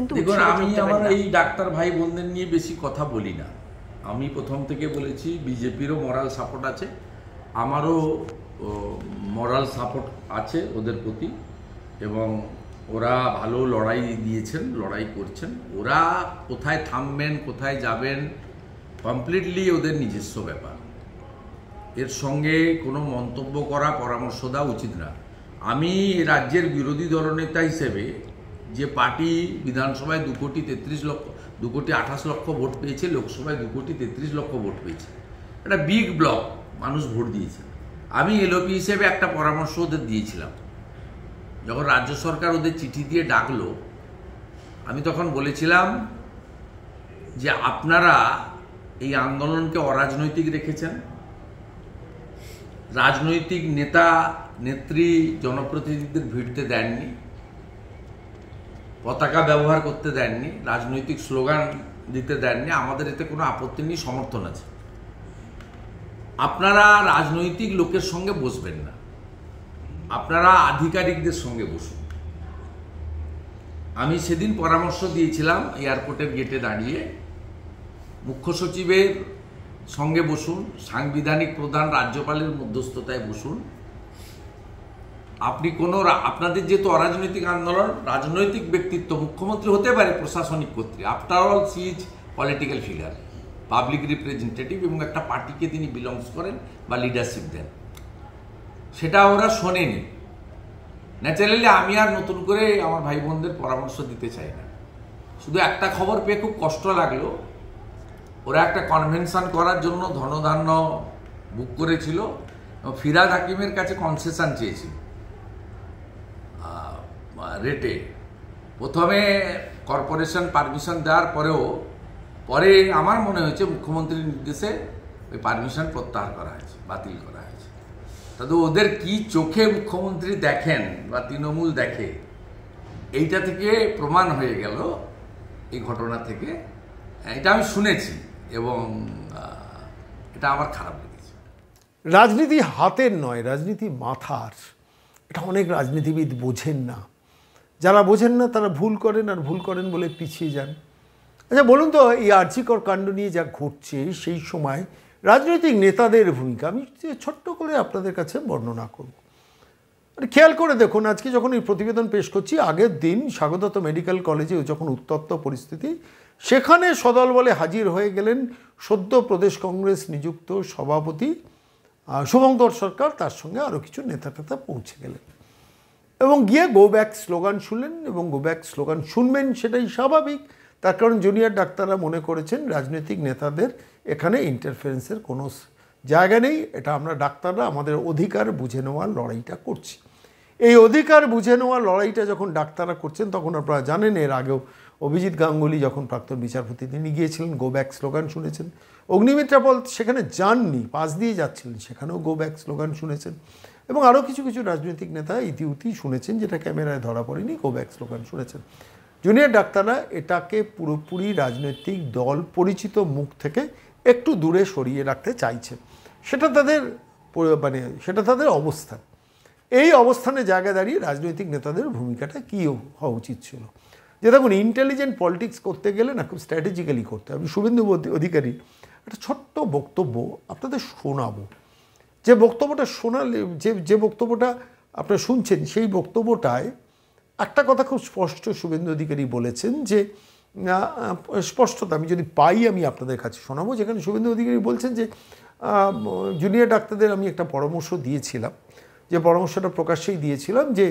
কিন্তু দেখুন, আমি আমার এই ডাক্তার ভাই বোনদের নিয়ে বেশি কথা বলি না। আমি প্রথম থেকে বলেছি বিজেপিরও মরাল সাপোর্ট আছে, আমারও মরাল সাপোর্ট আছে ওদের প্রতি, এবং ওরা ভালো লড়াই দিয়েছেন, লড়াই করছেন। ওরা কোথায় থামবেন, কোথায় যাবেন, কমপ্লিটলি ওদের নিজস্ব ব্যাপার। এর সঙ্গে কোনো মন্তব্য করা, পরামর্শ দেওয়া উচিত না। আমি রাজ্যের বিরোধী দলনেতা হিসেবে, যে পার্টি বিধানসভায় 2,28 লক্ষ ভোট পেয়েছে, লোকসভায় 2,33 লক্ষ ভোট পেয়েছে, একটা বিগ ব্লক মানুষ ভোট দিয়েছে। আমি এলওপি হিসেবে একটা পরামর্শ ওদের দিয়েছিলাম। যখন রাজ্য সরকার ওদের চিঠি দিয়ে ডাকলো, আমি তখন বলেছিলাম যে আপনারা এই আন্দোলনকে অরাজনৈতিক রেখেছেন, রাজনৈতিক নেতা নেত্রী জনপ্রতিনিধিদের ভিড়তে দেননি, পতাকা ব্যবহার করতে দেননি, রাজনৈতিক স্লোগান দিতে দেননি। আমাদের এতে কোনো আপত্তি নেই, সমর্থন আছে। আপনারা রাজনৈতিক লোকের সঙ্গে বসবেন না, আপনারা আধিকারিকদের সঙ্গে বসুন। আমি সেদিন পরামর্শ দিয়েছিলাম এয়ারপোর্টের গেটে দাঁড়িয়ে, মুখ্য সচিবের সঙ্গে বসুন, সাংবিধানিক প্রধান রাজ্যপালের মধ্যস্থতায় বসুন। আপনি আপনাদের যেহেতু অরাজনৈতিক আন্দোলন, রাজনৈতিক ব্যক্তিত্ব মুখ্যমন্ত্রী হতে পারে প্রশাসনিক কর্তৃক, after all she is political figure, public representative, এবং একটা পার্টিকে তিনি বিলংস করেন বা লিডারশিপ দেন। সেটা ওরা শোনেনি। ন্যাচারালি আমি আর নতুন করে আমার ভাই বোনদের পরামর্শ দিতে চাই না। শুধু একটা খবর পেয়ে খুব কষ্ট লাগলো, ওরা একটা কনভেনশন করার জন্য ধনধান্য বুক করেছিল এবং ফিরহাদ হাকিমের কাছে কনসেশন চেয়েছিল রেটে। প্রথমে কর্পোরেশন পারমিশন দেওয়ার পরেও পরে আমার মনে হয়েছে মুখ্যমন্ত্রীর নির্দেশে ওই পারমিশন প্রত্যাহার করা হয়েছে, বাতিল করা হয়েছে। তাদের ওদের কি চোখে মুখ্যমন্ত্রী দেখেন বা তৃণমূল দেখে, এইটা থেকে প্রমাণ হয়ে গেল এই ঘটনা থেকে। এটা আমি শুনেছি এবং এটা আমার খারাপ লেগেছে। রাজনীতি হাতের নয়, রাজনীতি মাথার। এটা অনেক রাজনীতিবিদ বোঝেন না। যারা বোঝেন না তারা ভুল করেন, আর ভুল করেন বলে পিছিয়ে যান। আচ্ছা বলুন তো, এই আর্জিকর কাণ্ড নিয়ে যা ঘটছে সেই সময় রাজনৈতিক নেতাদের ভূমিকা আমি ছোট্ট করে আপনাদের কাছে বর্ণনা করব। খেয়াল করে দেখুন, আজকে যখন এই প্রতিবেদন পেশ করছি, আগের দিন স্বাগতত মেডিকেল কলেজে যখন উত্তপ্ত পরিস্থিতি, সেখানে সদল বলে হাজির হয়ে গেলেন সদ্য প্রদেশ কংগ্রেস নিযুক্ত সভাপতি শুভঙ্কর সরকার, তার সঙ্গে আরও কিছু নেতা পৌঁছে গেলেন এবং গিয়ে গো ব্যাক স্লোগান শুনলেন। এবং গো ব্যাক স্লোগান শুনবেন, সেটাই স্বাভাবিক। তার কারণ জুনিয়র ডাক্তাররা মনে করেছেন রাজনৈতিক নেতাদের এখানে ইন্টারফারেন্সের কোনো জায়গা নেই। এটা আমরা ডাক্তাররা আমাদের অধিকার বুঝে নেওয়ার লড়াইটা করছি। এই অধিকার বুঝে নেওয়ার লড়াইটা যখন ডাক্তাররা করছেন, তখন আপনারা জানেন এর আগেও অভিজিৎ গাঙ্গুলি যখন প্রাক্তন বিচারপতি, তিনি গিয়েছিলেন, গো ব্যাক স্লোগান শুনেছেন। অগ্নিমিত্রা পল সেখানে যাননি, পাশ দিয়ে যাচ্ছিলেন, সেখানেও গো ব্যাক স্লোগান শুনেছেন। এবং আরও কিছু কিছু রাজনৈতিক নেতা ইতিউতি শুনেছেন, যেটা ক্যামেরায় ধরা পড়েনি, গো ব্যাক স্লোগান শুনেছেন। জুনিয়র ডাক্তাররা এটাকে পুরোপুরি রাজনৈতিক দল পরিচিত মুখ থেকে একটু দূরে সরিয়ে রাখতে চাইছে। সেটা তাদের অবস্থান। এই অবস্থানে জায়গা দাঁড়িয়ে রাজনৈতিক নেতাদের ভূমিকাটা কী হওয়া উচিত ছিল, যে দেখুন ইন্টেলিজেন্ট পলিটিক্স করতে গেলে না খুব স্ট্র্যাটেজিক্যালি করতে হবে। শুভেন্দু অধিকারী একটা ছোট্ট বক্তব্য আপনাদের শোনাবো। যে বক্তব্যটা যে বক্তব্যটা আপনারা শুনছেন, সেই বক্তব্যটায় একটা কথা খুব স্পষ্ট শুভেন্দু অধিকারী বলেছেন, যে স্পষ্টতা আমি যদি পাই আমি আপনাদের কাছে শোনাবো। যেখানে শুভেন্দু অধিকারী বলছেন যে জুনিয়র ডাক্তারদের আমি একটা পরামর্শ দিয়েছিলাম, যে পরামর্শটা প্রকাশ্যেই দিয়েছিলাম, যে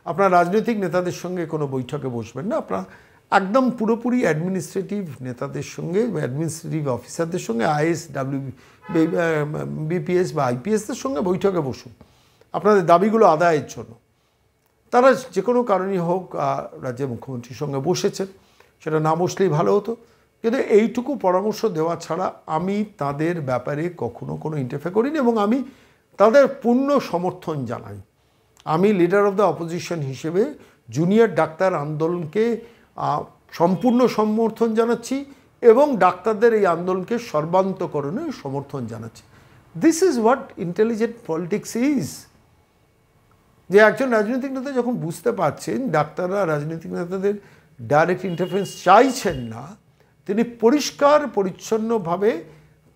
আপনারা রাজনৈতিক নেতাদের সঙ্গে কোনো বৈঠকে বসবেন না, আপনারা একদম পুরোপুরি অ্যাডমিনিস্ট্রেটিভ নেতাদের সঙ্গে, অ্যাডমিনিস্ট্রেটিভ অফিসারদের সঙ্গে, আইএস, বিপিএস বা আইপিএসদের সঙ্গে বৈঠকে বসুন আপনাদের দাবিগুলো আদায়ের জন্য। তারা যে কোনো কারণেই হোক রাজ্যের মুখ্যমন্ত্রীর সঙ্গে বসেছেন, সেটা না বসলেই ভালো হতো। কিন্তু এইটুকু পরামর্শ দেওয়া ছাড়া আমি তাদের ব্যাপারে কখনো কোনো ইন্টারফেয়ার করিনি এবং আমি তাদের পূর্ণ সমর্থন জানাই। আমি লিডার অফ দ্য অপোজিশন হিসেবে জুনিয়র ডাক্তার আন্দোলনকে সম্পূর্ণ সমর্থন জানাচ্ছি এবং ডাক্তারদের এই আন্দোলনকে সর্বান্তকরণে সমর্থন জানাচ্ছি। This is what intelligent politics is. যে একজন রাজনৈতিক নেতা যখন বুঝতে পারছেন ডাক্তাররা রাজনৈতিক নেতাদের ডাইরেক্ট ইন্টারফারেন্স চাইছেন না, তিনি পরিষ্কার পরিচ্ছন্নভাবে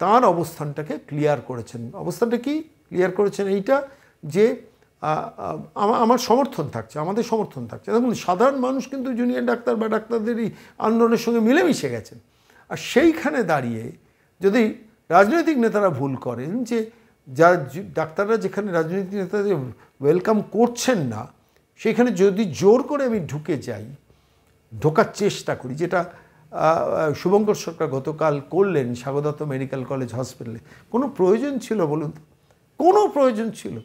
তার অবস্থানটাকে ক্লিয়ার করেছেন। অবস্থানটা কি ক্লিয়ার করেছেন? এইটা যে আমার সমর্থন থাকছে, আমাদের সমর্থন থাকছে। দেখুন, সাধারণ মানুষ কিন্তু জুনিয়র ডাক্তার বা ডাক্তারদেরই আন্দোলনের সঙ্গে মিলেমিশে গেছেন। আর সেইখানে দাঁড়িয়ে যদি রাজনৈতিক নেতারা ভুল করেন, যে যা ডাক্তাররা যেখানে রাজনৈতিক নেতাদের ওয়েলকাম করছেন না, সেখানে যদি জোর করে আমি ঢুকে যাই, ঢোকার চেষ্টা করি, যেটা শুভঙ্কর সরকার গতকাল করলেন স্বাগতদত্ত মেডিকেল কলেজ হসপিটালে, কোনো প্রয়োজন ছিল বলুন? কোনো প্রয়োজন ছিল?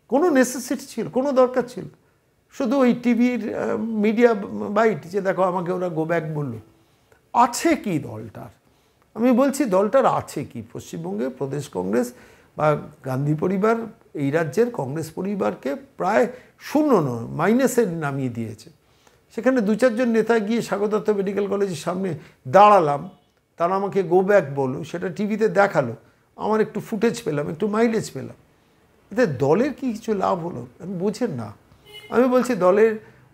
কোনো নেসেসিটি ছিল? কোনো দরকার ছিল? শুধু ওই টিভির মিডিয়া বাইট যে দেখো আমাকে ওরা গো ব্যাক বললো। আছে কি দলটার? আমি বলছি দলটার আছে কি? পশ্চিমবঙ্গে প্রদেশ কংগ্রেস বা গান্ধী পরিবার এই রাজ্যের কংগ্রেস পরিবারকে প্রায় শূন্য নয়, মাইনাসে নামিয়ে দিয়েছে। সেখানে 2-4 জন নেতা গিয়ে স্বাগতদত্ত মেডিকেল কলেজের সামনে দাঁড়ালাম, তারা আমাকে গো ব্যাক বললো, সেটা টিভিতে দেখালো, আমার একটু ফুটেজ পেলাম, একটু মাইলেজ পেলাম। এতে দলের কি কিছু লাভ হলো? আমি বোঝেন না। আমি বলছি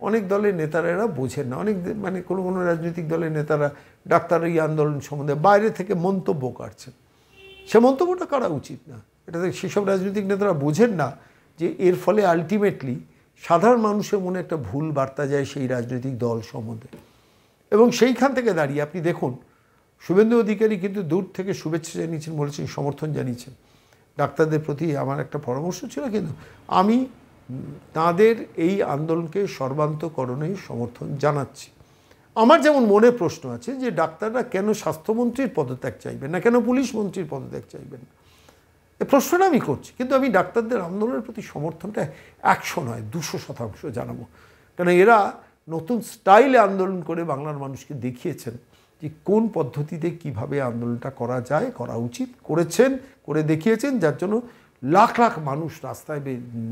অনেক দলের নেতারা এরা বোঝেন না। অনেক মানে কোনো রাজনৈতিক দলের নেতারা ডাক্তার এই আন্দোলন সম্বন্ধে বাইরে থেকে মন্তব্য করছেন। সে মন্তব্যটা করা উচিত না। এটাতে সেসব রাজনৈতিক নেতারা বোঝেন না যে এর ফলে আলটিমেটলি সাধারণ মানুষের মনে একটা ভুল বার্তা যায় সেই রাজনৈতিক দল সম্বন্ধে। এবং সেইখান থেকে দাঁড়িয়ে আপনি দেখুন, শুভেন্দু অধিকারী কিন্তু দূর থেকে শুভেচ্ছা জানিয়েছেন, বলেছেন, সমর্থন জানিয়েছেন। ডাক্তারদের প্রতি আমার একটা পরামর্শ ছিল, কিন্তু আমি তাদের এই আন্দোলনকে সর্বান্তকরণে সমর্থন জানাচ্ছি। আমার যেমন মনে প্রশ্ন আছে যে ডাক্তাররা কেন স্বাস্থ্যমন্ত্রীর পদত্যাগ চাইবেন না, কেন পুলিশ মন্ত্রীর পদত্যাগ চাইবেন না, এই প্রশ্নটা আমি করছি। কিন্তু আমি ডাক্তারদের আন্দোলনের প্রতি সমর্থনটা 100 নয় 200% জানাবো। কারণ এরা নতুন স্টাইলে আন্দোলন করে বাংলার মানুষকে দেখিয়েছেন যে কোন পদ্ধতিতে কিভাবে আন্দোলনটা করা যায়, করা উচিত, করেছেন, করে দেখিয়েছেন, যার জন্য লাখ লাখ মানুষ রাস্তায়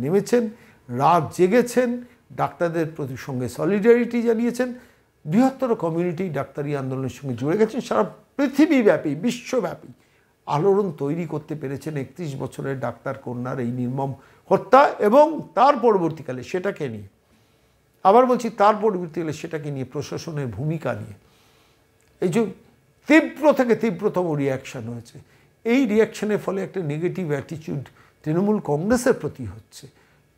নেমেছেন, রাত জেগেছেন, ডাক্তারদের প্রতি সঙ্গে সলিডারিটি জানিয়েছেন। বৃহত্তর কমিউনিটি ডাক্তারি আন্দোলনের সঙ্গে জুড়ে গেছেন। সারা পৃথিবীব্যাপী, বিশ্বব্যাপী আলোড়ন তৈরি করতে পেরেছেন 31 বছরের ডাক্তার কন্যার এই নির্মম হত্যা এবং তার পরবর্তীকালে সেটাকে নিয়ে, আবার বলছি তার পরবর্তীকালে সেটাকে নিয়ে প্রশাসনের ভূমিকা নিয়ে এই যে তীব্র থেকে তীব্রতম রিয়াকশান হয়েছে। এই রিয়াকশানের ফলে একটা নেগেটিভ অ্যাটিটিউড তৃণমূল কংগ্রেসের প্রতি হচ্ছে,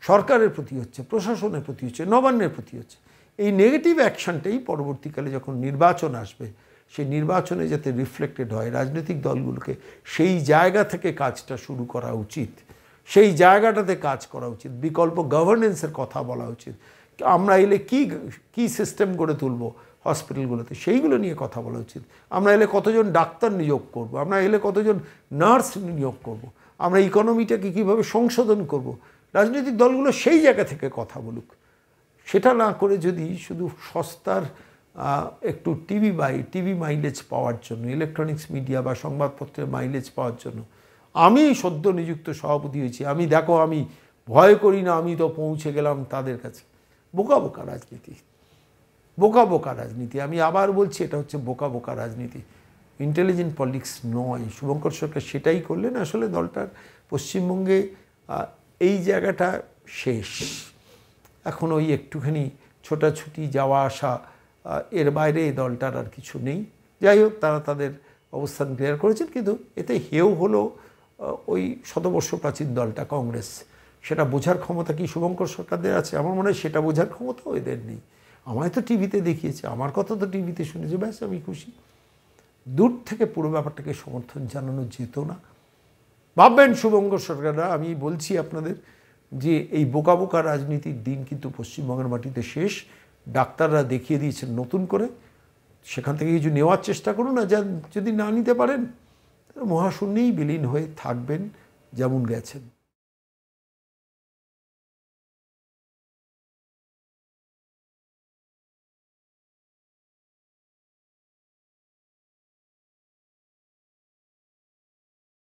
সরকারের প্রতি হচ্ছে, প্রশাসনের প্রতি হচ্ছে, নবান্নের প্রতি হচ্ছে। এই নেগেটিভ অ্যাকশানটাই পরবর্তীকালে যখন নির্বাচন আসবে, সেই নির্বাচনে যাতে রিফ্লেক্টেড হয়, রাজনৈতিক দলগুলোকে সেই জায়গা থেকে কাজটা শুরু করা উচিত, সেই জায়গাটাতে কাজ করা উচিত, বিকল্প গভর্নেন্সের কথা বলা উচিত। আমরা এলে কি সিস্টেম গড়ে তুলব হসপিটালগুলোতে, সেইগুলো নিয়ে কথা বলা উচিত। আমরা এলে কতজন ডাক্তার নিয়োগ করব, আমরা এলে কতজন নার্স নিয়োগ করব, আমরা ইকোনমিটাকে কীভাবে সংশোধন করব, রাজনৈতিক দলগুলো সেই জায়গা থেকে কথা বলুক। সেটা না করে যদি শুধু সস্তার একটু টিভি মাইলেজ পাওয়ার জন্য, ইলেকট্রনিক্স মিডিয়া বা সংবাদপত্রের মাইলেজ পাওয়ার জন্য, আমি সদ্য নিযুক্ত সভাপতি হয়েছি, আমি দেখো আমি ভয় করি না, আমি তো পৌঁছে গেলাম তাদের কাছে। বোকা বোকা রাজনীতি, বোকা বোকা রাজনীতি। আমি আবার বলছি, এটা হচ্ছে বোকা বোকা রাজনীতি, ইন্টেলিজেন্ট পলিটিক্স নয়। শুভঙ্কর সরকার সেটাই করলেন। আসলে দলটার পশ্চিমবঙ্গে এই জায়গাটা শেষ। এখন ওই একটুখানি ছোটাছুটি, যাওয়া আসা, এর বাইরে এই দলটার আর কিছু নেই। যাই হোক, তারা তাদের অবস্থান ক্লিয়ার করেছেন, কিন্তু এতে হেও হলো ওই শতবর্ষ প্রাচীন দলটা কংগ্রেস। সেটা বোঝার ক্ষমতা কি শুভঙ্কর সরকারদের আছে? আমার মনে হয় সেটা বোঝার ক্ষমতাও এদের নেই। আমায় তো টিভিতে দেখিয়েছে, আমার কথা তো টিভিতে শুনেছে, ব্যাস আমি খুশি। দূর থেকে পুরো ব্যাপারটাকে সমর্থন জানানো যেত না? ভাববেন শুভঙ্কর সরকাররা, আমি বলছি আপনাদের যে এই বোকা বোকা রাজনীতির দিন কিন্তু পশ্চিমবঙ্গের মাটিতে শেষ। ডাক্তাররা দেখিয়ে দিয়েছেন নতুন করে, সেখান থেকে কিছু নেওয়ার চেষ্টা করুন। না, যদি না নিতে পারেন মহাশূন্যেই বিলীন হয়ে থাকবেন যেমন গেছেন।